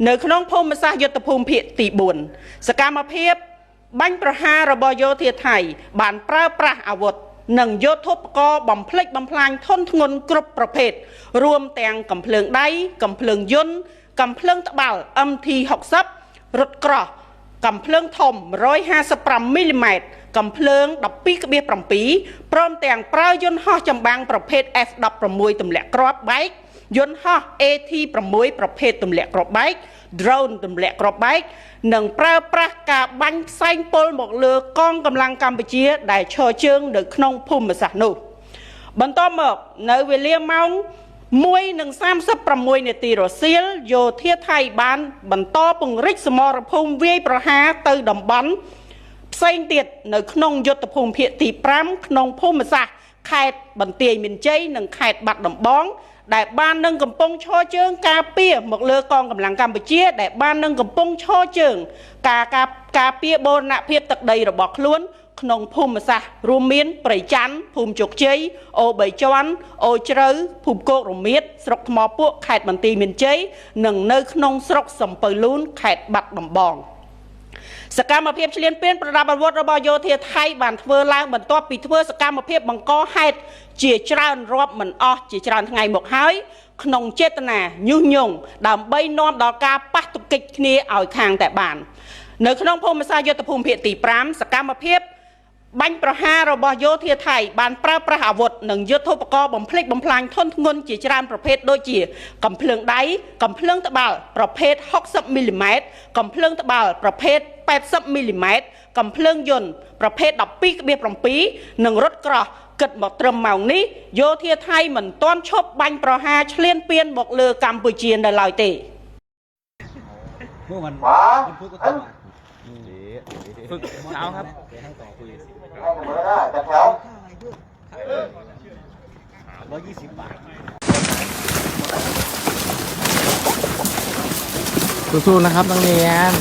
នៅក្នុងភូមិសាស្ត្រយុទ្ធភូមិភាគទី4សកម្មភាពបាញ់ប្រហាររបស់យោធាថៃបានប្រើប្រាស់អាវុធនិងយុទ្ធោបករណ៍បំផ្លិចបំផ្លាញធនធ្ងន់គ្រប់ប្រភេទរួមទាំងកាំភ្លើងដៃកាំភ្លើងយន្តកាំភ្លើងត្បាល់ MT60 រថក្រោះកាំភ្លើងធំ155មីលីម៉ែត្រកាំភ្លើង 12.7 ព្រមទាំងប្រើយន្តហោះចម្បាំងប្រភេទ F16 ទម្លាក់គ្រាប់បែកយន្តហោះ AT6 ប្រភេទទម្លាក់គ្រាប់បែក drone ទម្លាក់គ្រាប់បែកនិងប្រើប្រាស់ការបាញ់ផ្សែងពុលមកលើកងកម្លាំងកម្ពុជាដែលឈរជើងនៅក្នុងភូមិសាស្ត្រនោះបន្តមកនៅវេលាម៉ោង 1:36 នាទីរសៀលយោធាថៃបានបន្តពង្រីកសមរភូមិវាយប្រហារទៅតំបន់ផ្សេងទៀតនៅក្នុងយុទ្ធភូមិភាគទី5ក្នុងភូមិសាស្ត្រខេត្តបន្ទាយមានជ័យនិងខេត្តបាត់ដំបងដែលបាននឹងកំពុងឈរជើងការពារមកលើកងកម្លាំងកម្ពុជាដែលបាននឹងកំពុងឈរជើងការពារបូរណភាពទឹកដីរបស់ខ្លួនក្នុងភូមិសាស្ត្ររួមមានព្រៃច័ន្ទភូមិជោគជ័យអូ3ជាន់អូជ្រៅភូមិគោករមៀតស្រុកថ្មពួកខេត្តបន្ទាយមានជ័យនិងនៅក្នុងស្រុកសំពៅលូនខេត្តបាត់ដំបងសកម្មភាពឈ្លានពានប្រដាប់អាវុធរបស់យោធាថៃបានធ្វើឡើងបន្ទាប់ពីធ្វើសកម្មភាពបង្កហេតុជាច្រើនរាប់មិនអស់ជាច្រើនថ្ងៃមកហើយក្នុងចេតនាញុះញង់ដើម្បីនាំដល់ការប៉ះទង្គិចគ្នាឲ្យខាងតែបាននៅក្នុងភូមិសាស្ត្រយុទ្ធភូមិភាគទី5សកម្មភាពបាញ់ប្រហាររបស់យោធាថៃបានប្រើប្រាស់អាវុធនិងយុទ្ធោបករណ៍បំផ្លិចបំផ្លាញធនធ្ងន់ជាច្រើនប្រភេទដូចជាកាំភ្លើងដៃកាំភ្លើងត្បាល់ប្រភេទ60មីលីម៉ែត្រកាំភ្លើងត្បាល់ប្រភេទ80មីលីម៉ែត្រកាំភ្លើងយន្តប្រភេទ 12.7 និងរថក្រោះគិតមកត្រឹមម៉ោងនេះយោធាថៃមិនទាន់ឈប់បាញ់ប្រហារឈ្លានពានមកលើកម្ពុជានៅឡើយទេฝึกเช้าครับ120 บาทสู้ๆนะครับนักเรียน